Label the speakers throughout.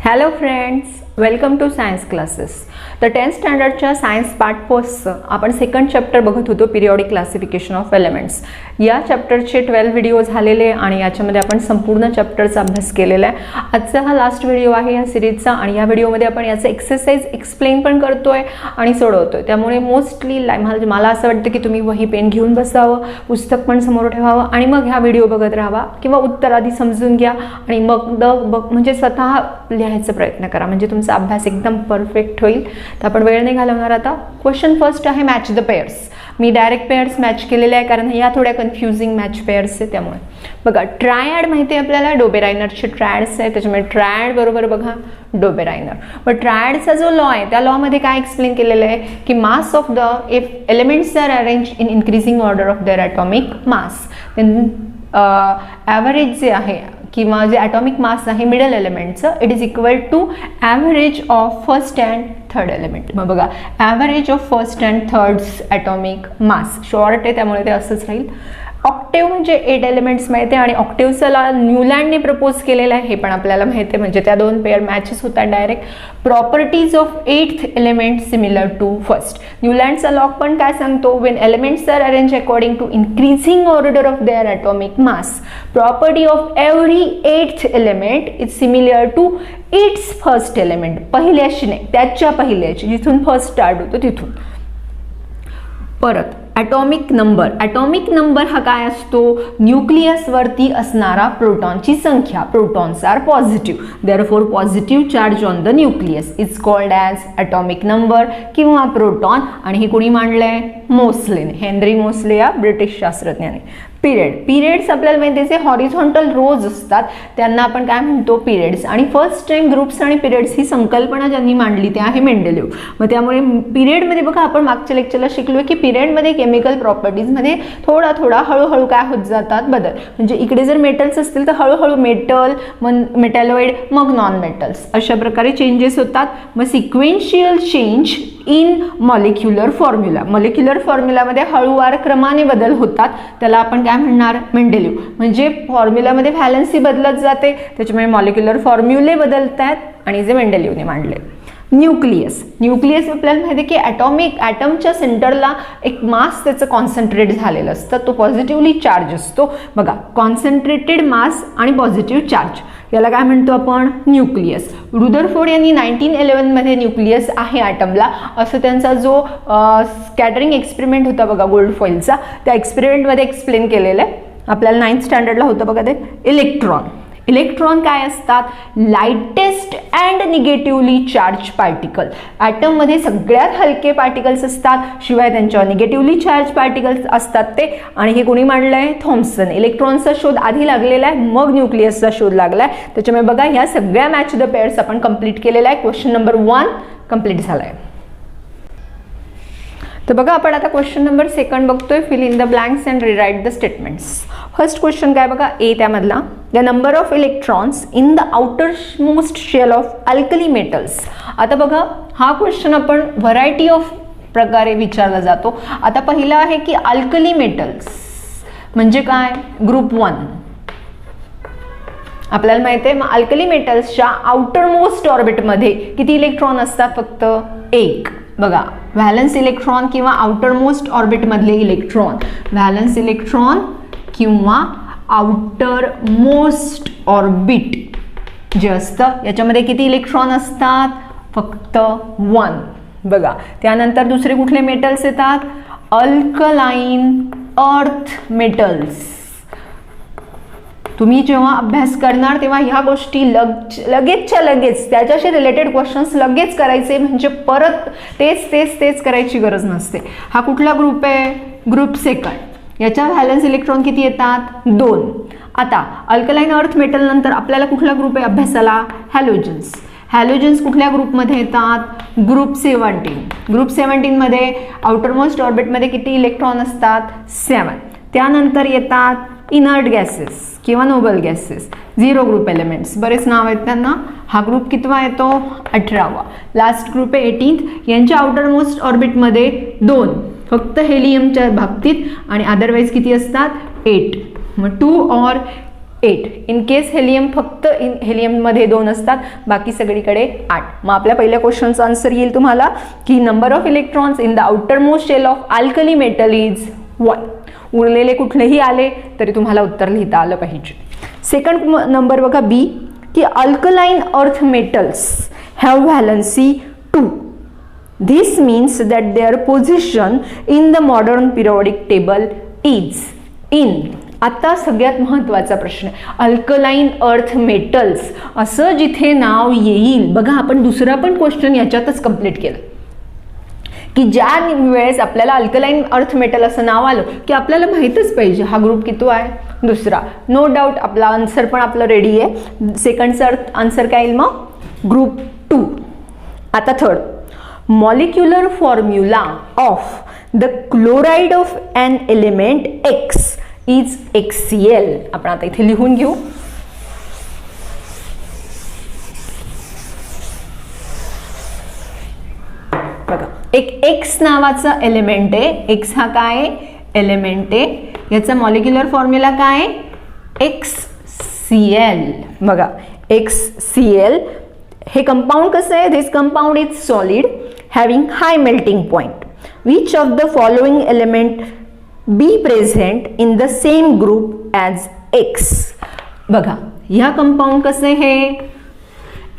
Speaker 1: Hello friends, welcome to science classes. तर 10th स्टँडर्डच्या science part फर्स्टचं आपण second chapter बघत होतो, पिरियॉडिक क्लासिफिकेशन ऑफ एलिमेंट्स. या चॅप्टरचे 12 व्हिडिओ झालेले आणि याच्यामध्ये आपण संपूर्ण चॅप्टरचा अभ्यास केलेला आहे. आजचा हा लास्ट व्हिडिओ आहे या सिरीजचा आणि या व्हिडिओमध्ये आपण याचं एक्सरसाइज एक्सप्लेन पण करतोय आणि सोडवतोय. त्यामुळे मोस्टली मला असं वाटतं की तुम्ही वही पेन घेऊन बसावं, पुस्तक पण समोर ठेवावं आणि मग हा व्हिडिओ बघत राहावा किंवा उत्तर आधी समजून घ्या आणि मग म्हणजे स्वतः लिहायचा प्रयत्न करा, म्हणजे तुमचा अभ्यास एकदम परफेक्ट होईल. तर आपण वेळ नाही घालवणार. आता क्वेश्चन फर्स्ट आहे match the pairs. Me direct pairs match केलेले आहे कारण या थोड्या कन्फ्युजिंग मॅच पेअर्स आहे. त्यामुळे बघा, ट्रायड माहिती आहे आपल्याला, डोबेरायनरचे ट्रायड्स आहे, त्याच्यामुळे ट्रायड बरोबर बघा डोबेरायनर. पण ट्रायडचा जो लॉ आहे त्या लॉमध्ये काय एक्सप्लेन केलेलं आहे की mass of the if elements are arrange in increasing order of their atomic mass, then average जे आहे किंवा जे ॲटॉमिक मास आहे मिडल एलिमेंटचं, it is equal to average of first and third element. मग बघा, average of first and thirds atomic mass short आहे त्यामुळे ते असंच राहील. ऑक्टेव्ह म्हणजे 8 एलिमेंट्स माहिती आहे आणि ऑक्टेव्हचा न्यूलँडने प्रपोज केलेला आहे हे पण आपल्याला माहिती आहे, म्हणजे त्या दोन पेअर मॅचेस होतात direct. Properties of 8th element similar to first. न्यूलँडचा लॉ पण काय सांगतो, when elements are arrange according to increasing order of their atomic mass, property of every 8th element is similar to its first element. पहिल्याशी नाही, त्याच्या पहिल्याची, जिथून first start होतो तिथून. परत ॲटॉमिक नंबर. ॲटॉमिक नंबर हा काय असतो, न्यूक्लियसवरती असणारा प्रोटॉनची संख्या. Protons are positive, therefore positive charge on the nucleus is called as atomic number किंवा प्रोटॉन. आणि हे कोणी मांडलंय, मोसलेने, हेनरी मोसले या ब्रिटिश शास्त्रज्ञाने. पिरियड. पिरियड्स आपल्याला माहिती आहे हॉरिझॉन्टल रोज असतात, त्यांना आपण काय म्हणतो, पिरियड्स. आणि फर्स्ट टाइम ग्रुप्स आणि पिरियड्स ही संकल्पना ज्यांनी मांडली ते आहे मेंडेलिव्ह. मग त्यामुळे पिरियडमध्ये बघा, आपण मागच्या लेक्चरला शिकलो की पिरियडमध्ये केमिकल प्रॉपर्टीजमध्ये थोडा हळूहळू काय होत जातात बदल. म्हणजे इकडे जर मेटल्स असतील तर हळूहळू मेटल, मग मेटॅलॉइड, मग नॉन मेटल्स, अशा प्रकारे चेंजेस होतात. मग sequential change in molecular formula. Molecular फॉर्म्युलामध्ये हळूवार क्रमाने बदल होतात, त्याला आपण काय म्हणणार, मेंडेलिव्ह. म्हणजे फॉर्म्युलामध्ये व्हॅलन्सी बदलत जाते, त्याच्यामुळे मॉलिक्युलर फॉर्म्युले बदलतात आणि जे मेंडेलिव्हने मांडले. न्यूक्लियस. न्यूक्लियस आपल्याला माहिती आहे की ॲटमच्या सेंटरला एक मास त्याचं कॉन्सन्ट्रेट झालेलं असतं, तो पॉझिटिव्हली चार्ज असतो. बघा, कॉन्सन्ट्रेटेड मास आणि पॉझिटिव्ह चार्ज, याला काय म्हणतो आपण, न्यूक्लियस. रुदरफोर्ड यांनी 1911 मध्ये न्यूक्लियस आहे ॲटमला असं त्यांचा जो स्कॅटरिंग एक्सपेरिमेंट होता बघा गोल्ड फॉइलचा, त्या एक्सपेरिमेंटमध्ये एक्सप्लेन केलेलं आहे. आपल्याला 9th स्टँडर्डला होतं बघा ते. इलेक्ट्रॉन. इलेक्ट्रॉन काय असतात, lightest and negatively charge particle. ॲटममध्ये सगळ्यात हलके पार्टिकल्स असतात, शिवाय त्यांच्यावर निगेटिव्हली चार्ज पार्टिकल्स असतात ते. आणि हे कोणी मांडलंय, थॉम्सन. इलेक्ट्रॉनचा शोध आधी लागलेला आहे, मग न्यूक्लियसचा शोध लागलाय. त्याच्यामुळे बघा, ह्या सगळ्या मॅच द पेअर्स आपण कंप्लीट केलेला आहे. क्वेश्चन नंबर 1 कंप्लीट झालाय. तर बघा, आपण आता क्वेश्चन नंबर 2 बघतोय. Fill in the blanks and rewrite the statements. First question काय बघा, ए त्यामधला, the number of electrons in the outer most shell of alkali metals. आता बघा, हा क्वेश्चन आपण व्हरायटी ऑफ प्रकारे विचारला जातो. आता पहिला आहे की अल्कली मेटल्स म्हणजे काय, ग्रुप 1 आपल्याला माहिती आहे. मग अल्कली मेटल्सच्या आउटर मोस्ट ऑर्बिटमध्ये किती इलेक्ट्रॉन असतात, फक्त 1. बघा, व्हॅलन्स इलेक्ट्रॉन किंवा आउटर मोस्ट ऑर्बिट मधले इलेक्ट्रॉन, व्हॅलन्स इलेक्ट्रॉन किंवा आउटर मोस्ट ऑर्बिट जे असतं याच्यामध्ये किती इलेक्ट्रॉन असतात, फक्त 1. बघा, त्यानंतर दुसरे कुठले मेटल्स येतात, अल्कलाइन अर्थ मेटल्स. तुम्ही जेव्हा अभ्यास करणार तेव्हा ह्या गोष्टी लगेचच्या लगेच त्याच्याशी रिलेटेड क्वेश्चन्स लगेच करायचे, म्हणजे परत तेच करायची गरज नसते. हा कुठला ग्रुप आहे, ग्रुप 2. याच्या व्हॅलन्स इलेक्ट्रॉन किती येतात, 2. आता अल्कलाइन अर्थ मेटल नंतर आपल्याला कुठला ग्रुप आहे अभ्यासाला, हॅलोजन्स. हॅलोजन्स कुठल्या ग्रुपमध्ये येतात, ग्रुप 17. ग्रुप 17 मध्ये आउटर मोस्ट ऑर्बिटमध्ये किती इलेक्ट्रॉन असतात, 7. त्यानंतर येतात इनर्ट गॅसेस किंवा नोबल गॅसेस, 0 ग्रुप एलिमेंट्स, बरेच नाव आहेत त्यांना. हा ग्रुप कितवा येतो, 18वा. लास्ट ग्रुप आहे 18th. यांच्या आउटर मोस्ट ऑर्बिटमध्ये 2 फक्त हेलियमच्या बाबतीत आणि अदरवाईज किती असतात, 8. मग 2 और 8. इन केस हेलियम फक्त हेलियममध्ये 2 असतात, बाकी सगळीकडे 8. मग आपल्या पहिल्या क्वेश्चनचा आन्सर येईल तुम्हाला की number of electrons in the outer most shell of alkali metal is 1. उरलेले कुठलेही आले तरी तुम्हाला उत्तर लिहिता आलं पाहिजे. सेकंड नंबर बघा बी, की alkaline earth metals have valency 2. This means that their position in the modern periodic table is in. आता सगळ्यात महत्त्वाचा प्रश्न, अल्कलाइन अर्थ मेटल्स असं जिथे नाव येईल बघा, आपण दुसरा पण क्वेश्चन याच्यातच कंप्लीट केलं की ज्या वेळेस आपल्याला अल्कलाइन अर्थ मेटल असं नाव आलं की आपल्याला माहीतच पाहिजे हा ग्रुप किती आहे, दुसरा. नो डाऊट आपला आन्सर पण आपलं रेडी आहे. सेकंडचा आन्सर काय येईल मग, ग्रुप 2. आता third, molecular formula of the chloride of an element x is HCl. आपण आता इथे लिहून घेऊ. बघा, एक एक्स नावाचा एलिमेंट आहे. एक्स हा काय एलिमेंट आहे, याचा मॉलिक्युलर फॉर्म्युला काय HCl. बघा HCl हे कंपाऊंड कसं आहे, this compound is solid having high melting point. Which of the following element be present in the same group as X. बघा ह्या कंपाऊंड कसं आहे,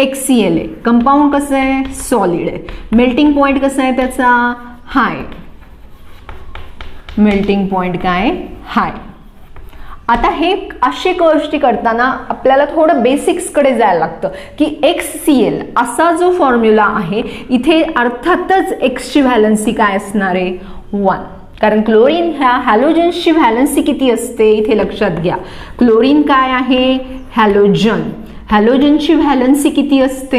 Speaker 1: HCl आहे. कंपाऊंड कसं आहे, सॉलिड आहे. मेल्टिंग पॉइंट कसं आहे त्याचा, हाय. मेल्टिंग पॉइंट काय, हाय. आता हे अशी गोष्टी करताना आपल्याला थोडं बेसिक्सकडे जायला लागतं की HCl असा जो फॉर्म्युला आहे इथे अर्थातच एक्सची व्हॅलन्सी काय असणार आहे, 1. कारण क्लोरीन ह्या हॅलोजन्सची व्हॅलन्सी किती असते इथे लक्षात घ्या. क्लोरीन काय आहे, हॅलोजन. हॅलोजनची व्हॅलन्सी किती असते,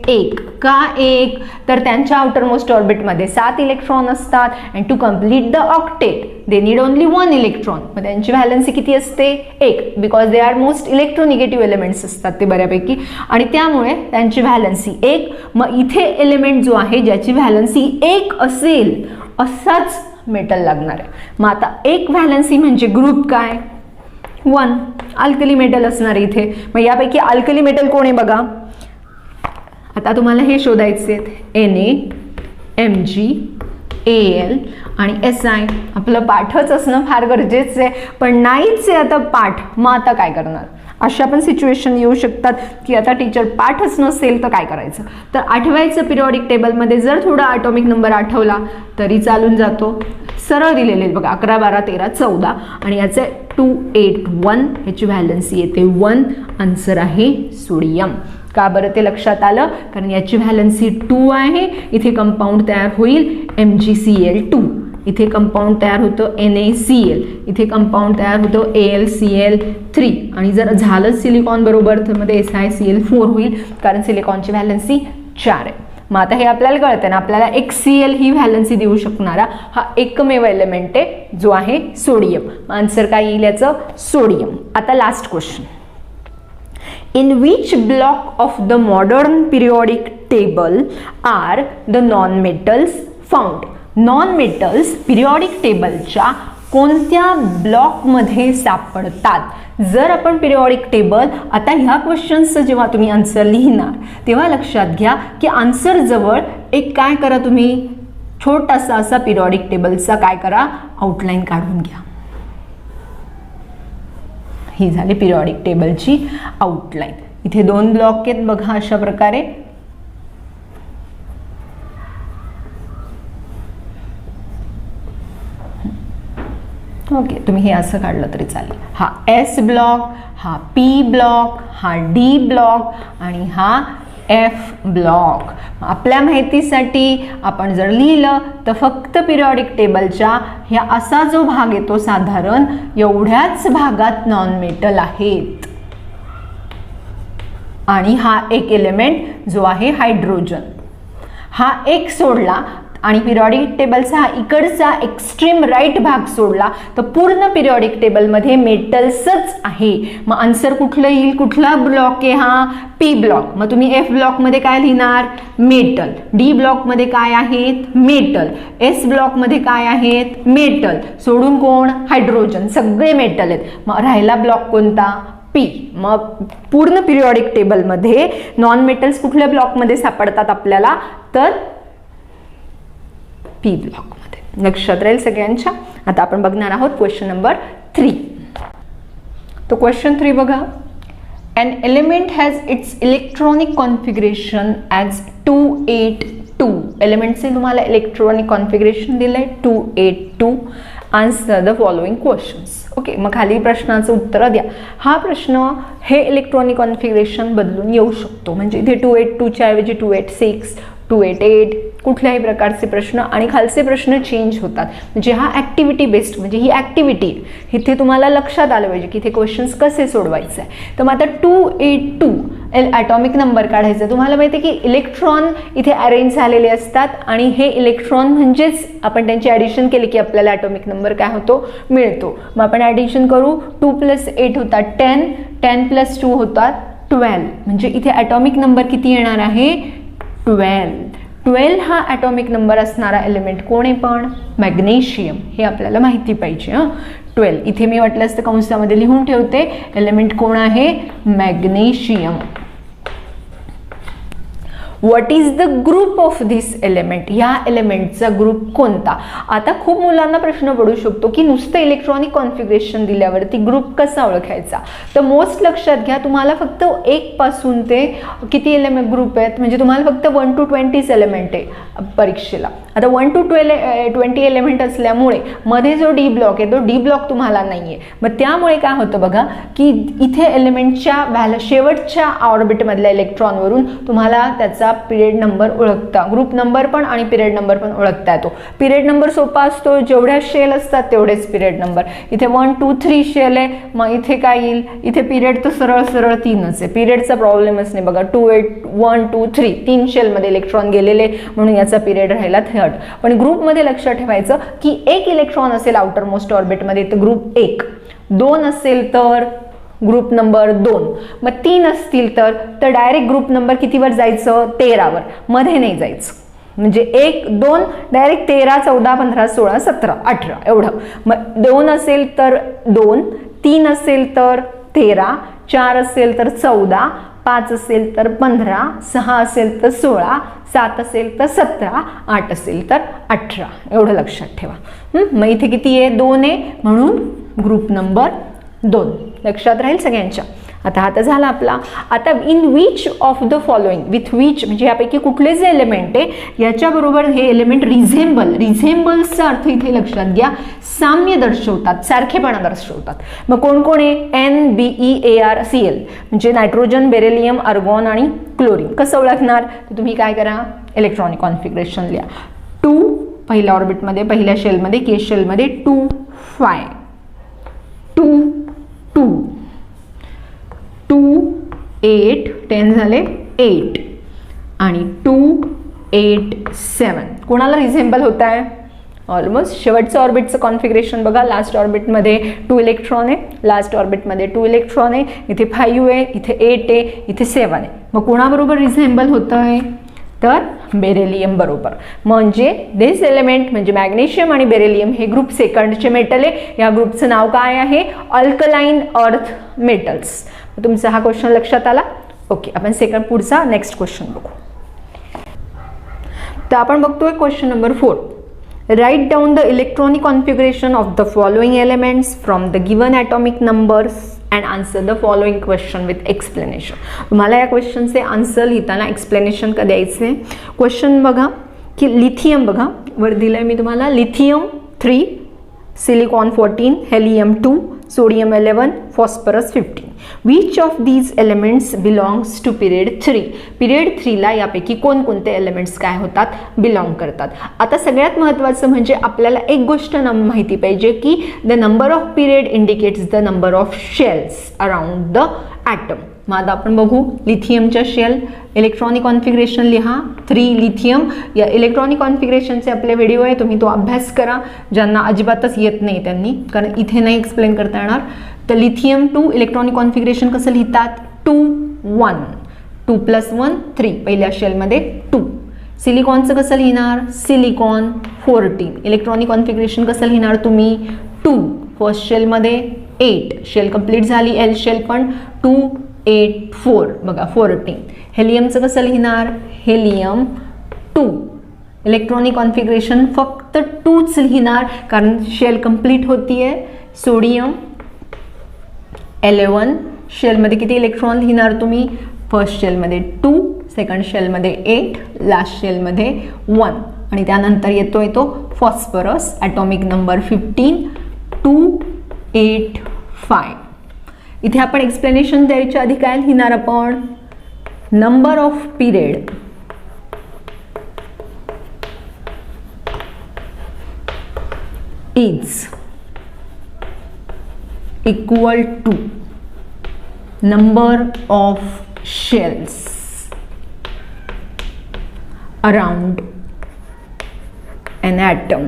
Speaker 1: 1. का 1, तर त्यांच्या आउटरमोस्ट ऑर्बिटमध्ये 7 इलेक्ट्रॉन असतात and to complete the octet they need only 1 electron. मग त्यांची व्हॅलन्सी किती असते, 1, because they are most electronegative elements असतात ते बऱ्यापैकी, आणि त्यामुळे त्यांची व्हॅलन्सी 1. मग इथे एलिमेंट जो आहे ज्याची व्हॅलन्सी 1 असेल असाच मेटल लागणार आहे. मग आता 1 व्हॅलन्सी म्हणजे ग्रुप काय, 1. अल्कली मेटल असणार इथे. मग यापैकी अल्कली मेटल कोण आहे बघा, आता तुम्हाला हे शोधायचे Na, Mg, Al आणि Si. आपलं पाठच असणं फार गरजेचं आहे, पण नाहीच आहे आता पाठ. मग आता काय करणार, अशा पण सिच्युएशन येऊ शकतात की आता टीचर पाठच नसेल तर काय करायचं, तर आठवायचं पिरियॉडिक टेबलमध्ये. जर थोडा ॲटॉमिक नंबर आठवला तरी चालून जातो. सरळ दिलेले बघा 11, 12, 13, 14 आणि याचे 281 ह्याची व्हॅलन्सी येते 1. आन्सर आहे सोडियम. का बरं ते लक्षात आलं, कारण याची व्हॅलन्सी 2 आहे. इथे कंपाऊंड तयार होईल MgCl2, इथे कंपाऊंड तयार होतं NaCl, इथे कंपाऊंड तयार होतं AlCl3 आणि जर झालं सिलिकॉन बरोबर तर मध्ये SiCl4 होईल, कारण सिलिकॉनची व्हॅलन्सी 4 आहे. मग आता हे आपल्याला कळतं ना, आपल्याला HCl ही व्हॅलन्सी देऊ शकणारा हा एकमेव एलिमेंट आहे जो आहे सोडियम. आन्सर काय येईल याचं, सोडियम. आता last question, in which block of the modern periodic table are the non metals found. Non metals periodic टेबलच्या कोणत्या ब्लॉकमध्ये सापडतात. जर आपण पिरियॉडिक टेबल, आता ह्या क्वेश्चन्सचं जेव्हा तुम्ही आन्सर लिहिणार तेव्हा लक्षात घ्या की आन्सर जवळ एक काय करा, तुम्ही छोटासा असा पिरियॉडिक टेबलचा काय करा, आउटलाईन काढून घ्या. ही झाली पिरियॉडिक टेबलची आउटलाईन. इथे 2 ब्लॉक आहेत बघा अशा प्रकारे. ओके, तुम्ही हे असं काढलं तरी चालेल. हा S ब्लॉक, हा P ब्लॉक, हा D ब्लॉक आणि हा F ब्लॉक. आपल्या माहितीसाठी आपण जर लिहिलं तर फक्त पिरियॉडिक टेबलच्या ह्या असा जो भाग येतो साधारण एवढ्याच भागात नॉन मेटल आहेत आणि हा एक एलिमेंट जो आहे हायड्रोजन, हा एक सोडला आणि पिरियॉडिक टेबलचा हा इकडचा एक्स्ट्रीम राईट भाग सोडला तर पूर्ण पिरियॉडिक टेबलमध्ये मेटल्सच आहे. मग आन्सर कुठलं येईल, कुठला ब्लॉक आहे हा, P ब्लॉक. मग तुम्ही F ब्लॉकमध्ये काय लिहिणार, मेटल. D ब्लॉकमध्ये काय आहेत, मेटल. S ब्लॉकमध्ये काय आहेत, मेटल. सोडून कोण, हायड्रोजन. सगळे मेटल आहेत. मग राहिला ब्लॉक कोणता, पी. मग पूर्ण पिरियॉडिक टेबलमध्ये नॉन मेटल्स कुठल्या ब्लॉकमध्ये सापडतात आपल्याला, तर पी ब्लॉकमध्ये. लक्षात राहील सगळ्यांच्या. आता आपण बघणार आहोत क्वेश्चन नंबर 3. तो क्वेश्चन 3 बघा. An element has its electronic configuration as 282. एलिमेंटचे तुम्हाला इलेक्ट्रॉनिक कॉन्फिगरेशन दिलंय 282. Answer the following questions. Okay, मग खाली प्रश्नाचं उत्तर द्या. हा प्रश्न हे इलेक्ट्रॉनिक कॉन्फिगरेशन बदलून येऊ शकतो. म्हणजे इथे 282च्या ऐवजी 286, 288 कुठल्याही प्रकारचे प्रश्न आणि खालचे प्रश्न चेंज होतात. म्हणजे हा ॲक्टिव्हिटी बेस्ड, म्हणजे ही ॲक्टिव्हिटी इथे तुम्हाला लक्षात आलं पाहिजे की इथे क्वेश्चन्स कसे सोडवायचे आहे. तर मग आता 282 ॲटॉमिक नंबर काढायचा. तुम्हाला माहिती आहे की इलेक्ट्रॉन इथे अरेंज झालेले असतात आणि हे इलेक्ट्रॉन म्हणजेच आपण त्यांची ॲडिशन केली की आपल्याला ॲटॉमिक नंबर काय होतो, मिळतो. मग आपण ॲडिशन करू. 2 + 8 होतात 10, 10 + 2 होतात 12. म्हणजे इथे ॲटॉमिक नंबर किती येणार आहे, 12. 12 हा ॲटॉमिक नंबर असणारा एलिमेंट कोण आहे, पण मॅग्नेशियम. हे आपल्याला माहिती पाहिजे. 12 इथे मी वाटलं असतं कंसामध्ये लिहून ठेवते. एलिमेंट कोण आहे, magnesium. What is the group of this element, या एलिमेंटचा ग्रुप कोणता. आता खूप मुलांना प्रश्न पडू शकतो की नुसतं इलेक्ट्रॉनिक कॉन्फिगरेशन दिल्यावरती ग्रुप कसा ओळखायचा. तर मोस्ट लक्षात घ्या, तुम्हाला फक्त 1 पासून ते किती एलिमेंट ग्रुप आहेत, म्हणजे तुम्हाला फक्त 1 to 20 एलिमेंट आहे परीक्षेला. आता 1 to 20 एलिमेंट असल्यामुळे मध्ये जो डी ब्लॉक आहे तो डी ब्लॉक तुम्हाला नाही आहे. मग त्यामुळे काय होतं बघा की इथे एलिमेंटच्या शेवटच्या ऑर्बिटमधल्या इलेक्ट्रॉनवरून तुम्हाला त्याचा पिरियड नंबर ओळखता, ग्रुप नंबर पण आणि पिरियड नंबर पण ओळखता येतो. पिरियड नंबर सोपा असतो, जेवढ्या शेल असतात तेवढेच पिरियड नंबर. इथे 1 2 3 शेल आहे, मग इथे काय येईल, इथे पिरियड तर सरळ सरळ 3च आहे. पिरियडचा प्रॉब्लेमच नाही बघा. 2 8 1 2 3 3 शेलमध्ये इलेक्ट्रॉन गेलेले म्हणून याचा पिरियड राहिला 3rd. पण ग्रुपमध्ये लक्षात ठेवायचं की 1 इलेक्ट्रॉन असेल आउटर मोस्ट ऑर्बिटमध्ये तर ग्रुप 1, 2 असेल तर ग्रुप नंबर 2, मग 3 असतील तर डायरेक्ट ग्रुप नंबर कितीवर जायचं, 13वर, मध्ये नाही जायचं. म्हणजे 1 2 डायरेक्ट 13 14 15 16 17 18 एवढं. मग 2 असेल तर 2, 3 असेल तर 13, 4 असेल तर 14, 5 असेल तर 15, 6 असेल तर 16, 7 असेल तर 17, 8 असेल तर 18 एवढं लक्षात ठेवा. मग इथे किती आहे, 2 आहे म्हणून ग्रुप नंबर 2. लक्षात राहील सगळ्यांच्या. आता हा तर झाला आपला. आता in which of the following, with which म्हणजे यापैकी कुठले जे एलिमेंट आहे याच्याबरोबर हे एलिमेंट रिझेंबल, रिझेंबल्सचा अर्थ इथे लक्षात घ्या, साम्य दर्शवतात, सारखेपणा दर्शवतात. मग कोण कोण आहे, NBeArCl म्हणजे नायट्रोजन, बेरिलियम, आर्गॉन आणि क्लोरीन. कसं ओळखणार, तर तुम्ही काय करा, इलेक्ट्रॉनिक कॉन्फिगरेशन लिहा. 2 पहिल्या ऑर्बिटमध्ये, पहिल्या शेलमध्ये, के शेलमध्ये 2 5 2 2 2 8 10 झाले 8 आणि 2 8 7. कोणाला रिझेंबल होत आहे, ऑलमोस्ट शेवटचं ऑर्बिटचं कॉन्फिगरेशन बघा. लास्ट ऑर्बिटमध्ये 2 इलेक्ट्रॉन आहे, लास्ट ऑर्बिटमध्ये 2 इलेक्ट्रॉन आहे, इथे 5 आहे, इथे 8 आहे, इथे 7 आहे. मग कोणाबरोबर रिझेंबल होतं आहे, तर बेरिलियम बरोबर. म्हणजे दिस एलिमेंट म्हणजे मॅग्नेशियम आणि बेरिलियम हे ग्रुप सेकंडचे मेटल आहे. या ग्रुपचं नाव काय आहे, अल्कलाइन अर्थ मेटल्स. तुमचा हा क्वेश्चन लक्षात आला. ओके, आपण सेकंड पुढचा नेक्स्ट क्वेश्चन बघू. तर आपण बघतोय question number 4. Write down the electronic configuration of the following elements from the given atomic numbers and answer the following question with explanation. तुम्हाला या क्वेश्चनचे आन्सर लिहिताना एक्सप्लेनेशन का द्यायचे. क्वेश्चन बघा की लिथियम बघा वर दिलंय मी तुम्हाला, lithium 3, silicon 14, helium 2, sodium 11, phosphorus 15. Which of these elements belongs to period 3. Period 3ला यापैकी कोणकोणते एलिमेंट्स काय होतात, बिलॉंग करतात. आता सगळ्यात महत्त्वाचं म्हणजे आपल्याला एक गोष्ट माहिती पाहिजे की the number of period indicates the number of shells around the atom. मग आता आपण बघू लिथियमच्या शेल, इलेक्ट्रॉनिक कॉन्फिगरेशन लिहा 3 लिथियम. या इलेक्ट्रॉनिक कॉन्फिगरेशनचे आपले व्हिडिओ आहे, तुम्ही तो अभ्यास करा. ज्यांना अजिबातच येत नाही त्यांनी, कारण इथे नाही एक्सप्लेन करता येणार. तर लिथियम 2 इलेक्ट्रॉनिक कॉन्फिगरेशन कसं लिहितात, 2 1 2 + 1 3 पहिल्या शेलमध्ये 2. सिलिकॉनचं कसं लिहिणार, सिलिकॉन 14 इलेक्ट्रॉनिक कॉन्फिगरेशन कसं लिहिणार तुम्ही, 2 फर्स्ट शेलमध्ये 8 शेल कंप्लीट झाली. एल शेल पण 2 8 4 बघा 14. हेलियमचं कसं लिहिणार? हेलियम 2. इलेक्ट्रॉनिक कॉन्फिगरेशन फक्त 2च लिहिणार कारण शेल कंप्लीट होतीये. सोडियम 11 शेलमध्ये किती इलेक्ट्रॉन लिहिणार तुम्ही? फर्स्ट शेलमध्ये 2, सेकंड शेलमध्ये 8, लास्ट शेलमध्ये 1 आणि त्यानंतर येतोय तो फॉस्फरस. Atomic number 15 285. इथे आपण एक्सप्लेनेशन द्यायच्या आधी काय लिहिणार आपण? Number of period is equal to number of shells around an atom.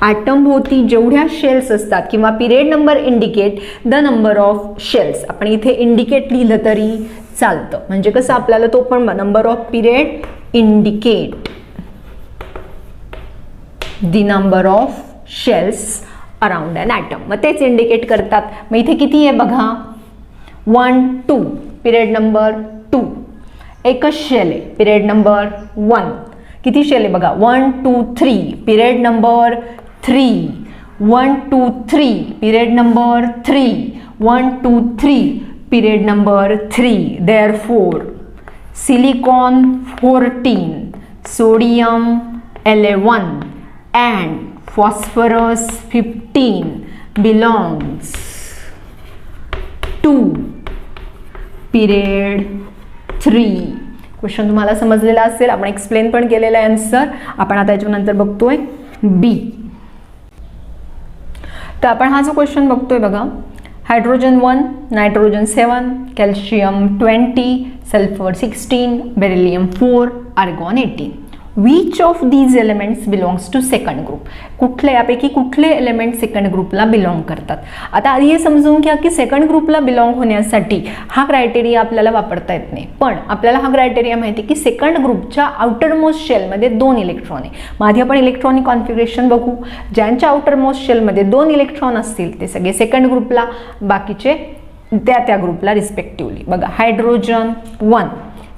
Speaker 1: Atom भोवती जेवढ्या शेल्स असतात किंवा period number indicate the number of shells. आपण इथे इंडिकेट लिहिलं तरी चालतं. म्हणजे कसं आपल्याला तो पण number of period indicate the number of shells around an atom. मग तेच इंडिकेट करतात. मग इथे किती आहे बघा? 1 2 पिरियड नंबर 2. एकच शेल आहे पिरियड नंबर 1. किती शेल आहे बघा? 1 2 3 period number 3. 1 2 3 period number 3. 1 2 3 period number 3. Therefore silicon 14, sodium 11 and phosphorus 15 belongs to period 3. Question तुम्हाला समजलेला असेल. आपण एक्सप्लेन पण केलेला आहे आन्सर. आपण आता याच्यानंतर बघतोय बी. तर आपण हा जो क्वेश्चन बघतोय बघा, hydrogen 1, nitrogen 7, calcium 20, sulphur 16, beryllium 4, argon 18. Which of these elements belongs to second group? कुठले यापैकी कुठले एलिमेंट सेकंड ग्रुपला बिलॉंग करतात? आता आधी हे समजून घ्या की सेकंड ग्रुपला बिलॉंग होण्यासाठी हा क्रायटेरिया आपल्याला वापरता येत नाही. पण आपल्याला हा क्रायटेरिया माहिती की सेकंड ग्रुपच्या आउटरमोस्ट शेलमध्ये 2 इलेक्ट्रॉन आहे. मग आधी आपण इलेक्ट्रॉनिक कॉन्फिगरेशन बघू. ज्यांच्या आउटरमोस्ट शेलमध्ये 2 इलेक्ट्रॉन असतील ते सगळे सेकंड ग्रुपला, बाकीचे त्या ग्रुपला रिस्पेक्टिव्हली. बघा हायड्रोजन 1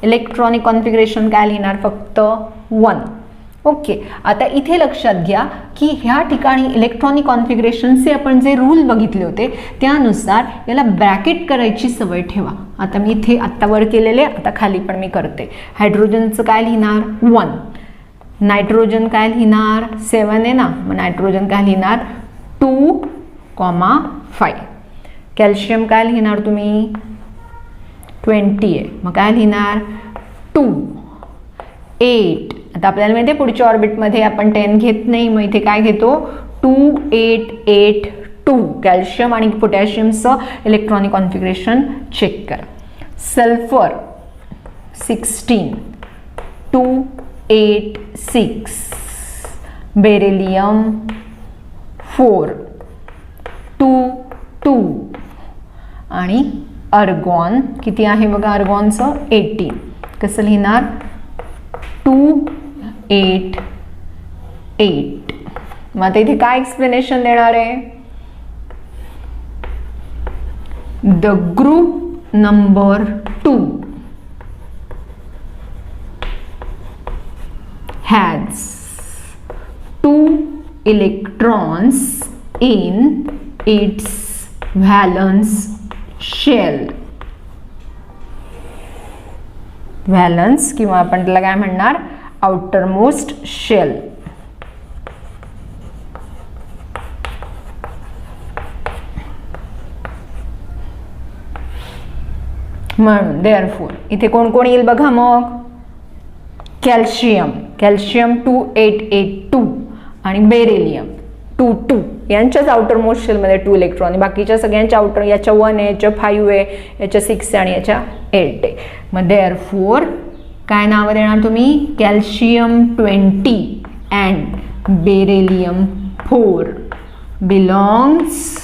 Speaker 1: इलेक्ट्रॉनिक कॉन्फिगरेशन काय लिहिणार? फक्त 1. ओके. आता इथे लक्षात घ्या की ह्या ठिकाणी इलेक्ट्रॉनिक कॉन्फिगरेशनचे आपण जे रूल बघितले होते त्यानुसार याला ब्रॅकेट करायची सवय ठेवा. आता मी इथे आत्ता वर केलेले, आता खाली पण मी करते. हायड्रोजनचं काय लिहिणार? 1. नायट्रोजन काय लिहिणार? 7 आहे ना, मग नायट्रोजन काय लिहिणार? 2,5. कॅल्शियम काय लिहिणार तुम्ही? 20 आहे, मग काय लिहिणार? 2 8. आता आपल्याला माहिती आहे पुढच्या ऑर्बिटमध्ये आपण 10 घेत नाही, मग इथे काय घेतो? 2 8 8 2. कॅल्शियम आणि पोटॅशियमचं इलेक्ट्रॉनिक कॉन्फिगरेशन चेक करा. सल्फर 16 2 8 6. बेरिलियम 4 2 2 आणि आर्गॉन किती आहे बघा? आर्गॉनचं 18. कसं लिहिणार? 2 8 8. मग आता इथे काय एक्सप्लेनेशन देणार आहे? The group number 2 has 2 electrons in its valence shell. Valence किंवा आपण त्याला काय म्हणणार? Outer most shell. म्हणून देअरफोर इथे कोण कोण येईल बघा मग? कॅल्शियम 2882 आणि बेरिलियम 22 यांच्याच आउटर मोस्ट शेलमध्ये 2 इलेक्ट्रॉन. बाकीच्या सगळ्यांच्या आउटर, याच्या 1 आहे, याच्या 5 आहे, याच्या 6 आहे आणि याच्या 8 आहे. मग देअरफोर काय नाव देणार तुम्ही? Calcium 20 and beryllium 4 belongs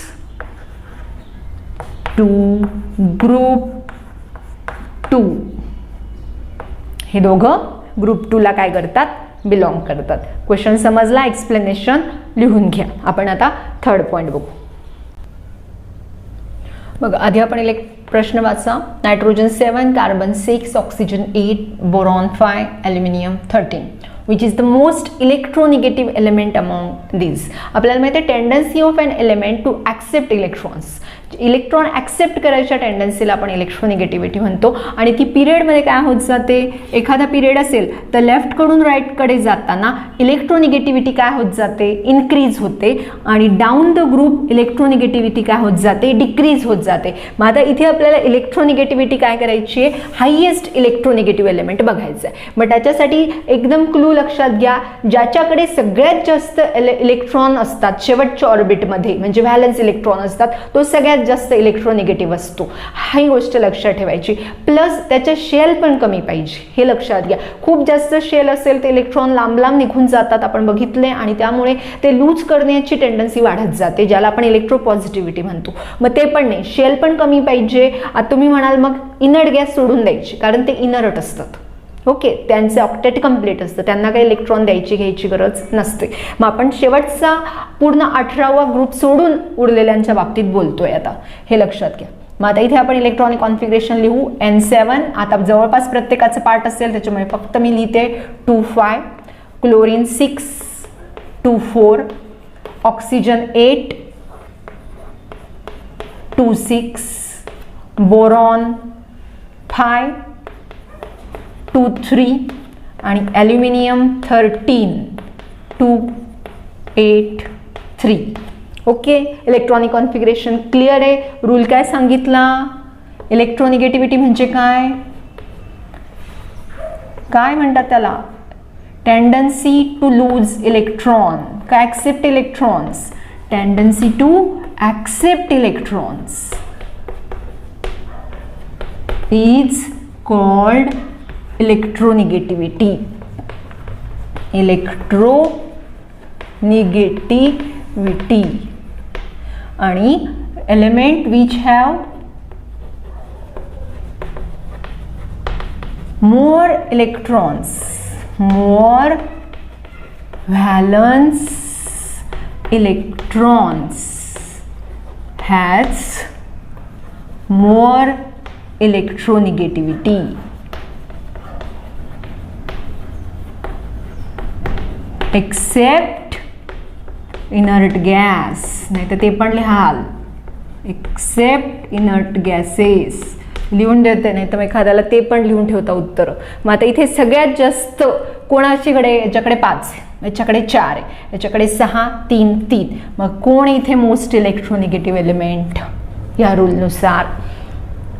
Speaker 1: to group 2. हे दोघं ग्रुप 2 ला काय करतात? बिलॉंग करतात. क्वेश्चन समजला, एक्सप्लेनेशन लिहून घ्या. आपण आता थर्ड पॉईंट बघू. बघ आधी आपण एक प्रश्न वाचा. Nitrogen 7, carbon 6, oxygen 8, boron 5, aluminium 13. Which is the most electronegative element among these. आपल्याला माहिती आहे tendency of an element to accept electrons. Electron accept करायच्या टेंडन्सीला आपण इलेक्ट्रोनिगेटिव्हिटी म्हणतो. आणि ती पिरियडमध्ये काय होत जाते, एखादा पिरियड असेल तर लेफ्टकडून राईटकडे जाताना इलेक्ट्रोनिगेटिव्हिटी काय होत जाते, इन्क्रीज होते. आणि डाऊन द ग्रुप इलेक्ट्रोनिगेटिव्हिटी काय होत जाते, डिक्रीज होत जाते. मग आता इथे आपल्याला इलेक्ट्रोनिगेटिव्हिटी काय करायची आहे, हायेस्ट इलेक्ट्रोनिगेटिव्ह एलिमेंट बघायचं आहे. मग त्याच्यासाठी एकदम क्लू लक्षात घ्या, ज्याच्याकडे सगळ्यात जास्त इलेक्ट्रॉन असतात शेवटच्या ऑर्बिटमध्ये, म्हणजे व्हॅलन्स इलेक्ट्रॉन असतात, तो सगळ्यात जास्त इलेक्ट्रोनिगेटिव्ह असतो. ही गोष्ट लक्षात ठेवायची. प्लस त्याच्या शेल पण कमी पाहिजे, हे लक्षात घ्या. खूप जास्त शेल असेल तर इलेक्ट्रॉन लांब लांब निघून जातात, आपण बघितले, आणि त्यामुळे ते लूज करण्याची टेंडन्सी वाढत जाते, ज्याला आपण इलेक्ट्रोपॉझिटिव्हिटी म्हणतो. मग ते पण नाही, शेल पण कमी पाहिजे. आता तुम्ही म्हणाल मग इनर्ट गॅस सोडून द्यायची, कारण ते इनर्ट असतात. ओके, त्यांचे ऑक्टेट कंप्लीट असतं, त्यांना काही इलेक्ट्रॉन घ्यायची गरज नसते. मग आपण शेवटचा पूर्ण 18वा ग्रुप सोडून उरलेल्यांच्या बाबतीत बोलतोय आता, हे लक्षात घ्या. मग आता इथे आपण इलेक्ट्रॉनिक कॉन्फिगरेशन लिहू. N7 आता जवळपास प्रत्येकाचं पार्ट असेल, त्याच्यामुळे फक्त मी लिहिते 2,5, क्लोरीन 6, 2,4, ऑक्सिजन 8, 2,6, बोरॉन 5, 2,3 आणि aluminium 13, 2,8,3. Okay, electronic configuration clear आहे. रूल काय सांगितला, इलेक्ट्रोनिगेटिव्हिटी म्हणजे काय, काय म्हणतात त्याला, टेंडन्सी टू लूज इलेक्ट्रॉन, काय accept electrons, tendency to accept electrons is called electronegativity. Electronegativity. आणि element which have more electrons, more valence electrons has more electronegativity. Except inert gas, नाही तर ते पण लिहाल, except inert gases लिहून देते, नाही तर एखाद्याला ते पण लिहून ठेवता उत्तर. मग आता इथे सगळ्यात जास्त कोणाच्याकडे, याच्याकडे 5, याच्याकडे 4 आहे, याच्याकडे 6, 3, 3. मग कोण इथे मोस्ट इलेक्ट्रोनिगेटिव्ह एलिमेंट या रूलनुसार,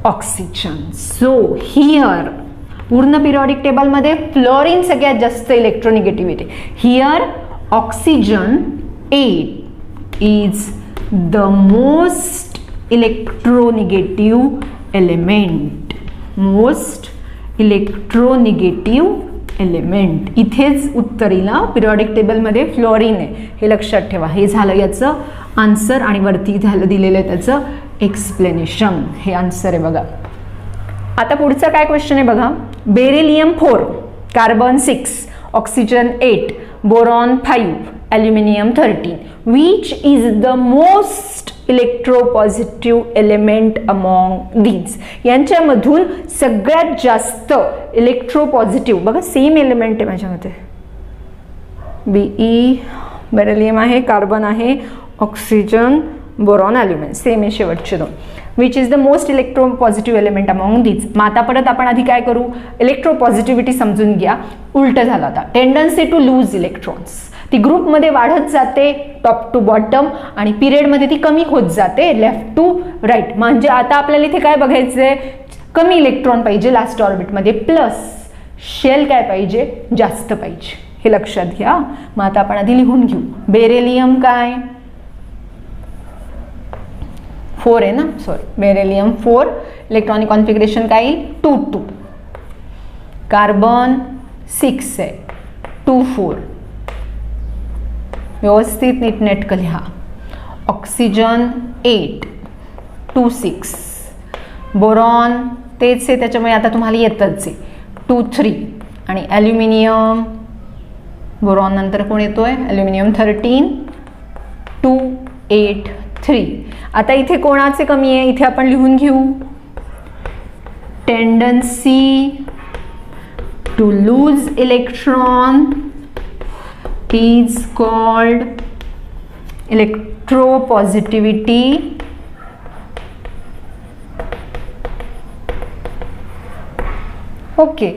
Speaker 1: ऑक्सिजन. सो हिअर पूर्ण पिरियॉडिक टेबलमध्ये फ्लोरीन सगळ्यात जास्त electronegativity. Here oxygen 8 is the most electronegative element, most electronegative element. इथेच उत्तरीला पिरियॉडिक टेबलमध्ये फ्लोरीन आहे, हे लक्षात ठेवा. हे झालं याचं आन्सर, आणि वरती झालं दिलेलं आहे त्याचं एक्सप्लेनेशन. हे आन्सर आहे बघा. आता पुढचा काय क्वेश्चन आहे बघा. Beryllium 4, carbon 6, oxygen 8, boron 5, aluminium 13. Which is the most electropositive element among these. यांच्यामधून सगळ्यात जास्त इलेक्ट्रोपॉझिटिव्ह, बघा सेम एलिमेंट आहे माझ्यामध्ये, बीई बेरिलियम आहे, कार्बन आहे, ऑक्सिजन, बोरॉन, ॲल्युमिनियम सेम आहे शेवटचे दोन. Which is the most electropositive element among these. मग आता परत आपण आधी काय करू, इलेक्ट्रोपॉझिटिव्हिटी समजून घ्या. उलट झालं आता, टेंडन्सी टू लूज इलेक्ट्रॉन्स, ती ग्रुपमध्ये वाढत जाते टॉप टू बॉटम, आणि पिरियडमध्ये ती कमी होत जाते लेफ्ट टू राईट. म्हणजे आता आपल्याला इथे काय बघायचंय, कमी इलेक्ट्रॉन पाहिजे लास्ट ऑर्बिटमध्ये, प्लस शेल काय पाहिजे, जास्त पाहिजे, हे लक्षात घ्या. मग आता आपण आधी लिहून घेऊ. बेरिलियम काय 4 आहे ना, सॉरी, बेरिलियम 4, इलेक्ट्रॉनिक कॉन्फिगरेशन काय येईल 2,2. कार्बन 6 आहे, 2,4, व्यवस्थित नीटनेटकं लिहा. ऑक्सिजन 8, 2,6, बोरॉन तेच आहे, त्याच्यामुळे आता तुम्हाला येतच आहे 2,3, आणि ॲल्युमिनियम बोरॉन नंतर कोण येतोय, ॲल्युमिनियम 13, 2 8 3. आता इथे कोणाचे कमी आहे, इथे आपण लिहून घेऊ, tendency to lose electron is called electropositivity okay.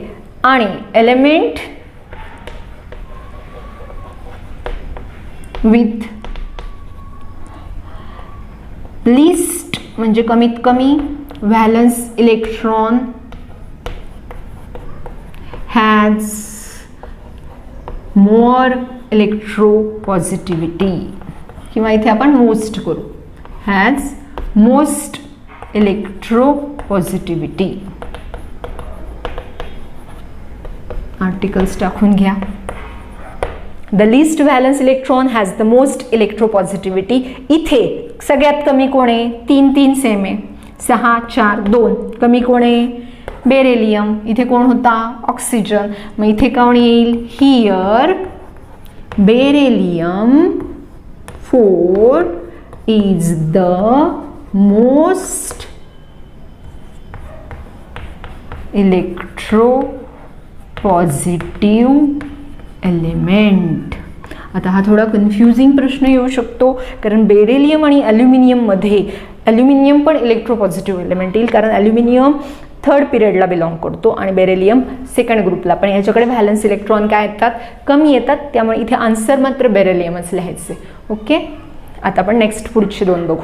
Speaker 1: आणि एलिमेंट विथ लिस्ट म्हणजे कमीत कमी valence electron has more electropositivity, किंवा इथे आपण मोस्ट करू, हॅज मोस्ट इलेक्ट्रोपॉझिटिव्हिटी. आर्टिकल्स टाकून घ्या. The least valence electron has the most electropositivity. इथे सगळ्यात कमी कोण आहे, 3 3 सेम आहे, 6 4 2. कमी कोण आहे, बेरिलियम. इथे कोण होता, ऑक्सिजन. मग इथे कोण येईल, here beryllium 4 is the most electropositive element. आता हा थोडा कन्फ्युजिंग प्रश्न येऊ शकतो, कारण बेरिलियम आणि ॲल्युमिनियममध्ये ॲल्युमिनियम पण इलेक्ट्रोपॉझिटिव्ह एलिमेंट येईल, कारण ॲल्युमिनियम 3rd पिरियडला बिलॉंग करतो आणि बेरिलियम 2nd ग्रुपला. पण याच्याकडे व्हॅलन्स इलेक्ट्रॉन काय येतात, कमी येतात, त्यामुळे इथे आन्सर मात्र बेरिलियमच लिहायचे. ओके. आता आपण नेक्स्ट पुढचे 2 बघू.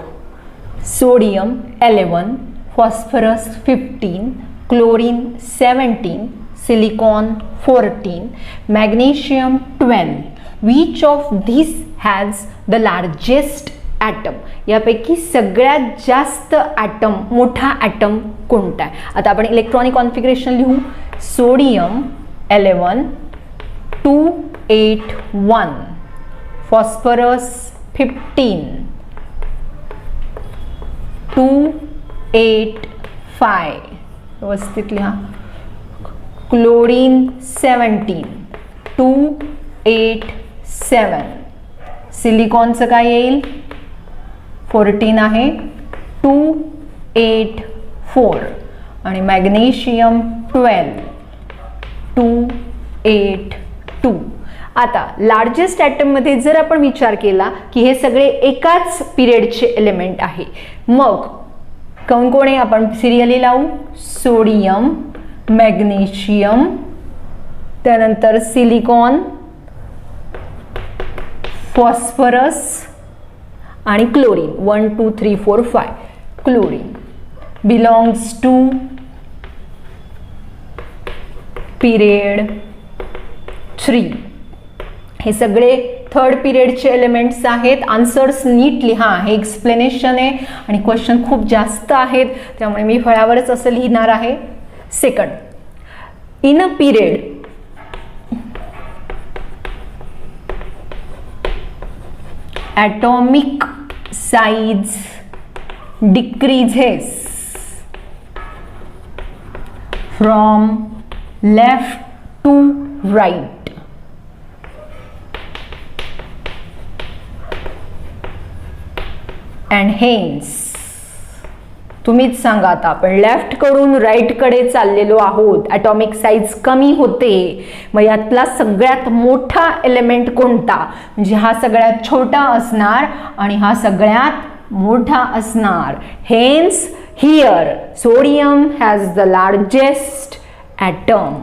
Speaker 1: Sodium 11, phosphorus 15, chlorine 17, silicon 14, magnesium 12. Which of these has the largest atom? यापैकी सगळ्यात जास्त ॲटम, मोठा ॲटम कोणता आहे? आता आपण इलेक्ट्रॉनिक कॉन्फिगरेशन लिहू. सोडियम 11 2 8 1, फॉस्फरस 15 2 8 5, व्यवस्थित लिहा. क्लोरीन 17 2 8 7, सिलिकॉनचं काय येईल, 14 आहे, 2 8 4, आणि मॅग्नेशियम 12 2 8 2. आता लार्जेस्ट ॲटममध्ये जर आपण विचार केला की हे सगळे एकाच पिरियडचे एलिमेंट आहे, मग कोण कोण आहे आपण सिरियली लावू. सोडियम, मॅग्नेशियम, त्यानंतर सिलिकॉन, फॉस्फरस आणि chlorine. 1 2 3 4 5. Chlorine belongs to period 3. हे सगळे 3rd पिरियडचे एलिमेंट्स आहेत. आन्सर्स नीट लिहा, हे एक्सप्लेनेशन आहे आणि क्वेश्चन खूप जास्त आहेत, त्यामुळे मी फळ्यावरच असं लिहिणार आहे. Second, in a period atomic size decreases from left to right. And hence, तुम्हीच सांगा आता, आपण लेफ्ट कडून राईट कडे चाललेलो आहोत, ॲटॉमिक साईज कमी होते, मग यातला सगळ्यात मोठा एलिमेंट कोणता, म्हणजे हा सगळ्यात छोटा असणार आणि हा सगळ्यात मोठा असणार. Hence here sodium has the largest atom.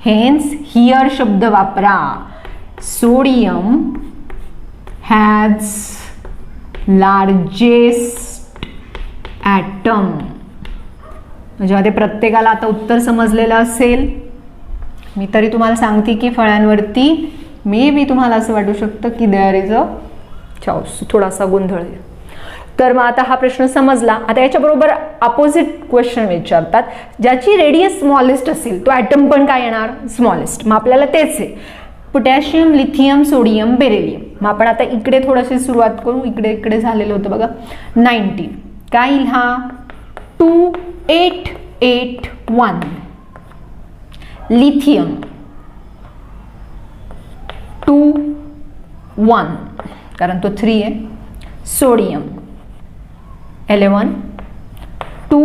Speaker 1: Hence here शब्द वापरा. Sodium has largest atom. म्हणजे ते प्रत्येकाला आता उत्तर समजलेलं असेल. मी तरी तुम्हाला सांगते की फळ्यांवरती मे बी तुम्हाला असं वाटू शकतं की देअर इज अ चाऊस, थोडासा गोंधळ आहे. तर मग आता हा प्रश्न समजला. आता याच्याबरोबर अपोजिट क्वेश्चन विचारतात, ज्याची रेडियस स्मॉलेस्ट असेल तो ॲटम पण काय येणार, स्मॉलेस्ट. मग आपल्याला तेच आहे, पोटॅशियम, लिथियम, सोडियम, बेरिलियम. मग आपण आता इकडे थोडीशी सुरुवात करू. इकडे झालेलं होतं बघा 19. काय येईल हा, 2 8 8 1. लिथियम 2 1 कारण तो 3 आहे. सोडियम 11 2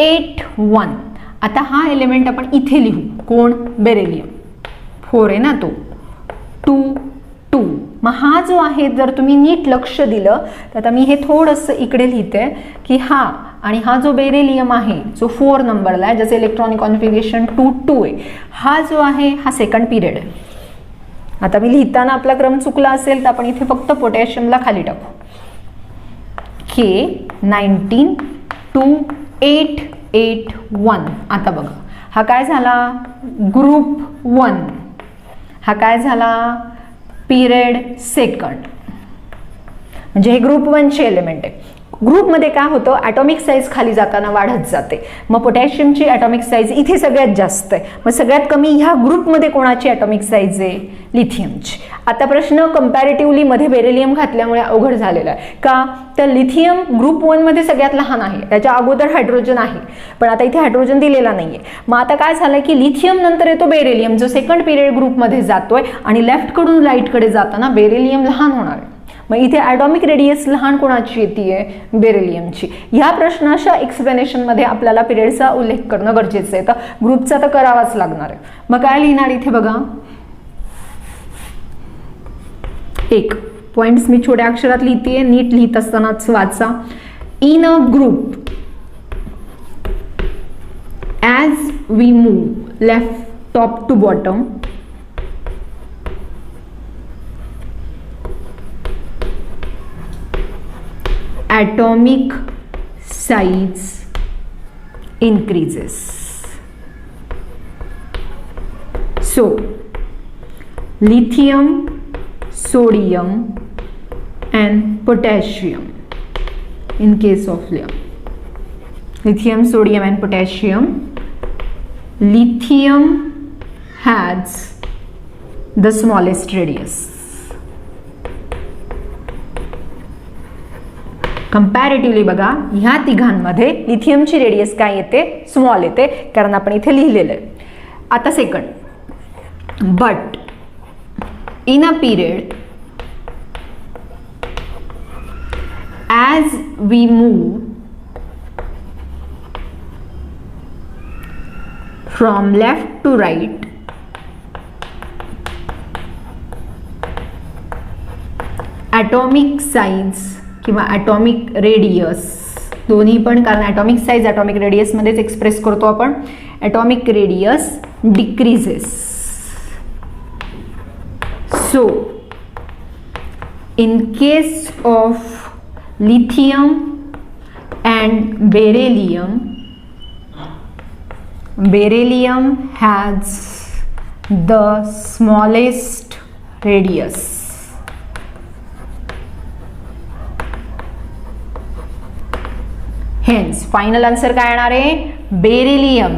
Speaker 1: 8 1. आता हा एलिमेंट आपण इथे लिहू. कोण? बेरिलियम. 4 आहे ना तो. 2 2. मग हा जो आहे जर तुम्ही नीट लक्ष दिलं तर आता मी हे थोडंसं इकडे लिहिते की हा आणि हा जो बेरिलियम आहे जो 4 नंबरला आहे, ज्याचं इलेक्ट्रॉनिक कॉन्फिगरेशन 2 2 आहे, हा जो आहे हा सेकंड पिरियड आहे. आता मी लिहिताना आपला क्रम चुकला असेल तर आपण इथे फक्त पोटॅशियमला खाली टाकू. K19 2 8 8 1. आता बघा हा काय झाला? ग्रुप 1. हा काय झाला? Period second. म्हणजे हे ग्रुप 1 चे एलिमेंट आहे. ग्रुपमध्ये काय होतं? ॲटॉमिक साईज खाली जाताना वाढत जाते. मग पोटॅशियमची ॲटॉमिक साईज इथे सगळ्यात जास्त आहे. मग सगळ्यात कमी ह्या ग्रुपमध्ये कोणाची ॲटॉमिक साईज आहे? लिथियमची. आता प्रश्न कंपॅरेटिव्हली मध्ये बेरिलियम घातल्यामुळे अवघड झालेला आहे. का? तर लिथियम ग्रुप 1 मध्ये सगळ्यात लहान आहे. त्याच्या अगोदर हायड्रोजन आहे, पण आता इथे हायड्रोजन दिलेला नाहीये. मग आता काय झालं की लिथियम नंतर येतो बेरिलियम जो सेकंड पिरियड ग्रुपमध्ये जातोय आणि लेफ्टकडून राईटकडे जाताना बेरिलियम लहान होणार आहे. मग इथे ॲटॉमिक रेडियस लहान कोणाची येते? बेरिलियमची. ह्या प्रश्नाच्या एक्सप्लेनेशनमध्ये आपल्याला पिरियडचा उल्लेख करणं गरजेचं आहे. तर ग्रुपचा तर करावाच लागणार आहे. मग काय लिहिणार इथे बघा? एक पॉइंट्स मी छोट्या अक्षरात लिहिते, नीट लिहित असतानाच वाचा. In a group as we move left top to bottom atomic size increases. So lithium, sodium and potassium in case of lithium, sodium and potassium. Lithium has the smallest radius. Comparatively बघा ह्या तिघांमध्ये लिथियमची radius काय येते? Small येते, कारण आपण इथे लिहिलेलं आहे. आता second. But in a period as we move from left to right atomic size किंवा ॲटॉमिक रेडियस दोन्ही पण, कारण ॲटॉमिक साईज ॲटॉमिक रेडियसमध्येच एक्सप्रेस करतो आपण. Atomic radius decreases. So in case of lithium and beryllium, beryllium has the smallest radius. Hence final answer काय येणार आहे? बेरिलियम.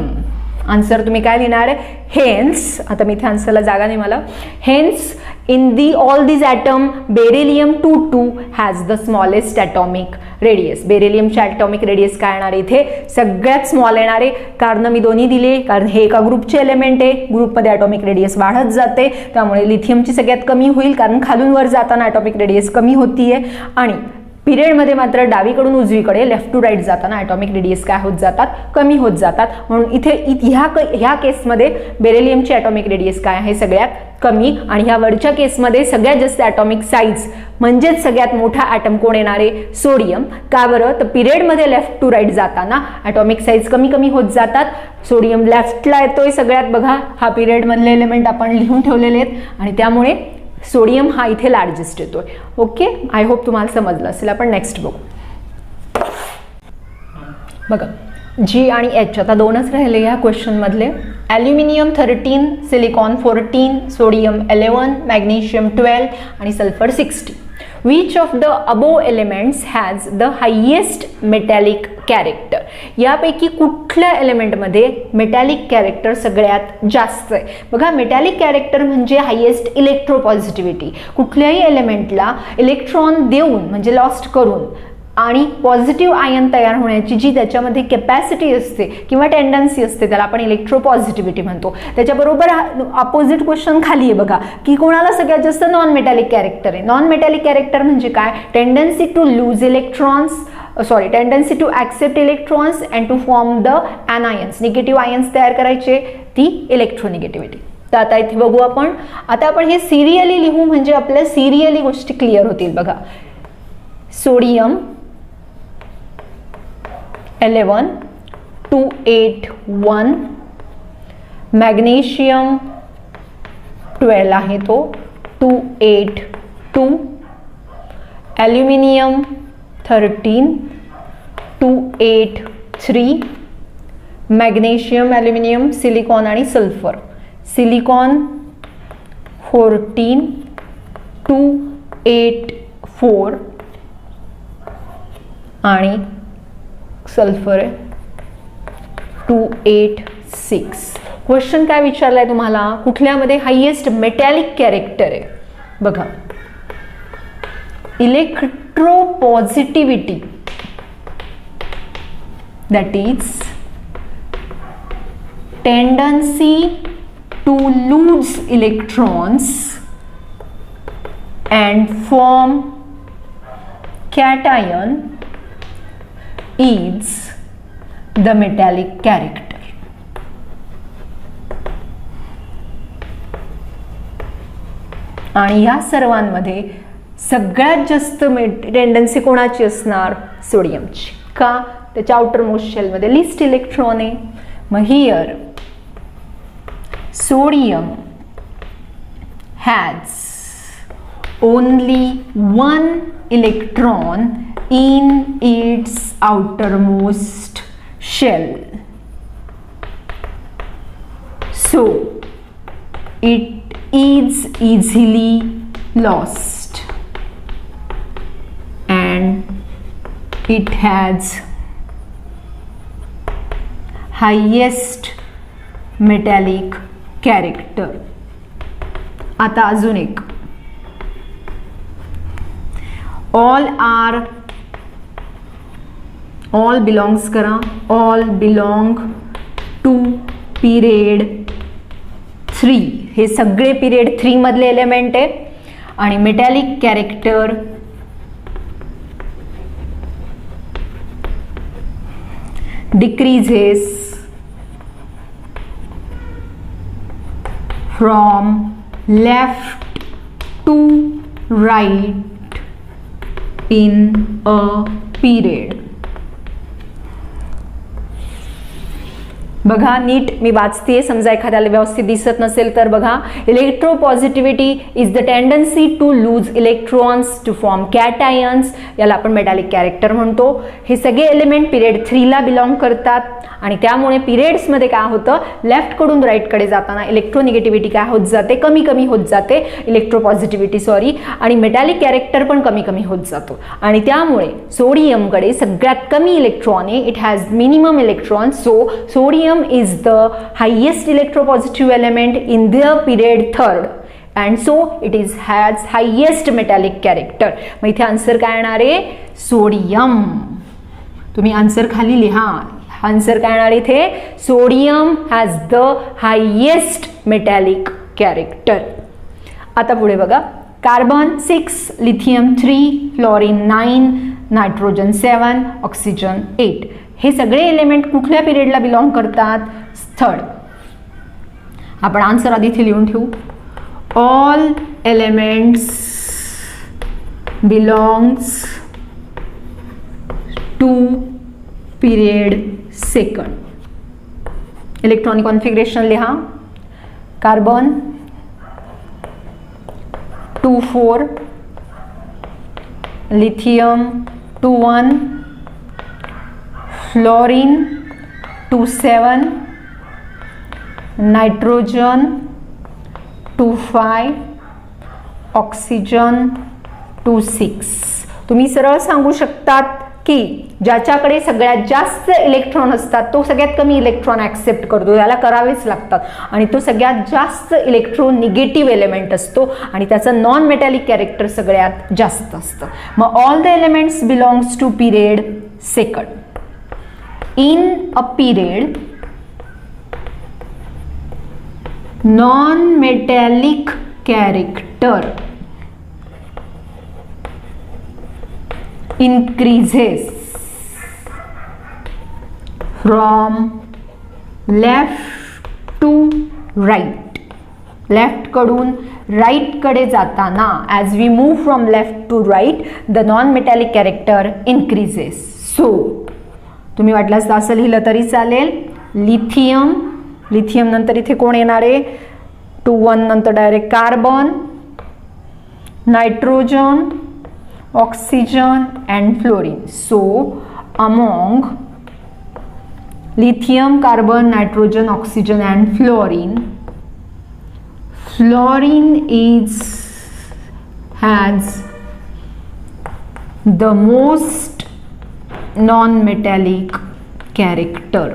Speaker 1: आन्सर तुम्ही काय लिहिणार आहे? हेन्स. आता मी इथे आन्सरला जागा नाही मला. Hence in the all these atom beryllium 2 has the smallest atomic radius. बेरिलियमची ॲटॉमिक रेडियस काय येणार आहे? इथे सगळ्यात स्मॉल येणार आहे. कारण मी दोन्ही दिले, कारण हे एका ग्रुपचे एलिमेंट आहे. ग्रुपमध्ये ॲटॉमिक रेडियस वाढत जाते, त्यामुळे लिथियमची सगळ्यात कमी होईल, कारण खालून वर जाताना ॲटॉमिक रेडियस कमी होतीये. आणि पिरियडमध्ये मात्र डावीकडून उजवीकडे लेफ्ट टू राईट जाताना ॲटॉमिक रेडियस काय होत जातात? कमी होत जातात. म्हणून इथे ह्या केसमध्ये बेरिलियमची ॲटॉमिक रेडियस काय आहे? सगळ्यात कमी. आणि ह्या वरच्या केसमध्ये सगळ्यात जास्त ॲटॉमिक साईज म्हणजेच सगळ्यात मोठा ॲटम कोण येणार आहे? सोडियम. का बरं? तर पिरियडमध्ये लेफ्ट टू राईट जाताना ॲटॉमिक साईज कमी कमी होत जातात. सोडियम लेफ्टला येतोय सगळ्यात. बघा हा पिरियडमधले एलिमेंट आपण लिहून ठेवलेले आहेत आणि त्यामुळे सोडियम हा इथे लार्जेस्ट येतोय. ओके, आय होप तुम्हाला समजलं असेल. आपण नेक्स्ट बघू. बघा जी आणि एच आता दोनच राहिले या क्वेश्चन मधले. ॲल्युमिनियम 13, सिलिकॉन 14, सोडियम 11, मॅग्नेशियम 12 आणि sulphur 60. Which of the above elements has the highest metallic character? यापैकी कुठल्या एलिमेंटमध्ये मेटॅलिक कॅरेक्टर सगळ्यात जास्त आहे? बघा मेटॅलिक कॅरेक्टर म्हणजे हायेस्ट इलेक्ट्रोपॉझिटिव्हिटी. कुठल्याही एलिमेंटला इलेक्ट्रॉन देऊन म्हणजे लॉस्ट करून आणि पॉझिटिव्ह आयन तयार होण्याची जी त्याच्यामध्ये कॅपॅसिटी असते किंवा टेंडन्सी असते त्याला आपण इलेक्ट्रोपॉझिटिव्हिटी म्हणतो. त्याच्याबरोबर अपोजिट क्वेश्चन खाली आहे बघा की कोणाला सगळ्यात जास्त नॉन मेटॅलिक कॅरेक्टर आहे. नॉन मेटॅलिक कॅरेक्टर म्हणजे काय? Tendency to lose electrons tendency to accept electrons and to form the anions, negative ions तयार करायचे, ती इलेक्ट्रोनिगेटिव्हिटी. तर आता इथे बघू आपण. आता आपण हे सिरियली लिहू म्हणजे आपल्या सिरियली गोष्टी क्लिअर होतील बघा. सोडियम 11 281, मॅग्नेशियम 12 आहे तो 282, ॲल्युमिनियम 13 283, मॅग्नेशियम, ॲल्युमिनियम, सिलिकॉन आणि सल्फर. सिलिकॉन 14 284 आणि सल्फर 286. क्वेश्चन काय विचारलाय तुम्हाला? कुठल्यामध्ये हायेस्ट मेटॅलिक कॅरेक्टर आहे बघा. इलेक्ट्रोपॉझिटिव्हिटी, that is tendency to lose electrons and form cation is the metallic character. आणि या सर्वांमध्ये सगळ्यात जास्त टेंडन्सी कोणाची असणार? सोडियमची. का? त्याच्या आउटर मोस्ट शेलमध्ये लिस्ट इलेक्ट्रॉन आहे. मग here sodium has only 1 electron in its outermost shell, so it is easily lost and it has highest metallic character. आता अजून एक, all belongs करा, all belong to period 3. हे सगळे पिरियड 3 मधले element आहे. आणि metallic character decreases from left to right in a period. बघा नीट मी वाचते, समजा एखाद्याला व्यवस्थित दिसत नसेल तर बघा. Electropositivity is the tendency to lose electrons to form cations, याला आपण मेटॅलिक कॅरेक्टर म्हणतो. हे सगळे एलिमेंट पिरियड 3 ला बिलॉंग करतात आणि त्यामुळे पिरियड्समध्ये काय होतं, लेफ्टकडून राईटकडे जाताना इलेक्ट्रोनिगेटिव्हिटी काय होत जाते, कमी कमी होत जाते, इलेक्ट्रोपॉझिटिव्हिटी आणि मेटॅलिक कॅरेक्टर पण कमी कमी होत जातो. आणि त्यामुळे सोडियमकडे सगळ्यात कमी इलेक्ट्रॉन आहे, it has minimum electron. So sodium is the highest electropositive element in the period 3rd and so it has highest metallic character. मग इथे आन्सर काय येणार आहे? सोडियम. तुम्ही आन्सर खाली लिहा. आन्सर काय येणार इथे? Sodium has the highest metallic character. आता पुढे बघा. Carbon 6, lithium 3, fluorine 9, nitrogen 7, oxygen 8. हे सगळे एलिमेंट कुठल्या पिरियडला बिलॉंग करतात? 3rd. आपण आन्सर आधी इथे लिहून ठेवू. All elements belongs to period 2nd. Electronic configuration लिहा. Carbon 2,4, lithium 2,1, fluorine 2,7, nitrogen 2,5, oxygen 2,6. तुम्ही सरळ सांगू शकतात की ज्याच्याकडे सगळ्यात जास्त इलेक्ट्रॉन असतात तो सगळ्यात कमी इलेक्ट्रॉन ऍक्सेप्ट करतो, याला करावेच लागतात, आणि तो सगळ्यात जास्त इलेक्ट्रॉन निगेटिव्ह एलिमेंट असतो आणि त्याचं नॉन मेटॅलिक कॅरेक्टर सगळ्यात जास्त असतं. मग all the elements belongs to period second. In a period non metallic character increases from left to right. Left कडून राईट कडे जाताना as we move from left to right the non-metallic character increases. So तुम्ही वाटल्यास असं लिहिलं तरी चालेल. Lithium, lithium नंतर इथे कोण येणार आहे? 2 1 नंतर direct carbon, nitrogen, oxygen and fluorine. So among lithium, carbon, nitrogen, oxygen and fluorine, fluorine has the most non-metallic character.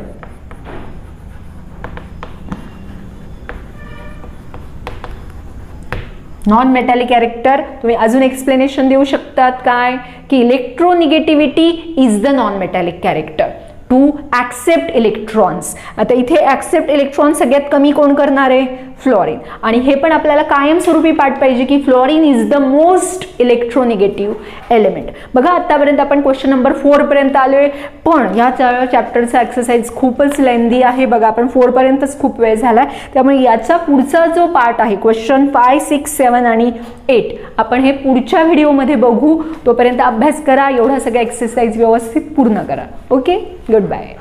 Speaker 1: Non metallic character तुम्ही अजून एक्सप्लेनेशन देऊ शकतात काय की electronegativity is the non metallic character to accept electrons. आता इथे accept electron सगळ्यात कमी कोण करणार आहे? फ्लोरीन. आणि हे पण आपल्याला कायमस्वरूपी पाठ पाहिजे की fluorine is the most electronegative element. बघा आतापर्यंत आपण क्वेश्चन नंबर 4 पर्यंत आलोय, पण या चॅप्टरचा एक्सरसाइज खूपच लेंदी आहे. बघा आपण 4 पर्यंतच खूप वेळ झालाय, त्यामुळे याचा पुढचा जो पार्ट आहे क्वेश्चन 5 6 7 आणि 8 आपण हे पुढच्या व्हिडिओमध्ये बघू. तोपर्यंत अभ्यास करा, एवढा सगळा एक्सरसाइज व्यवस्थित पूर्ण करा. Okay, good bye.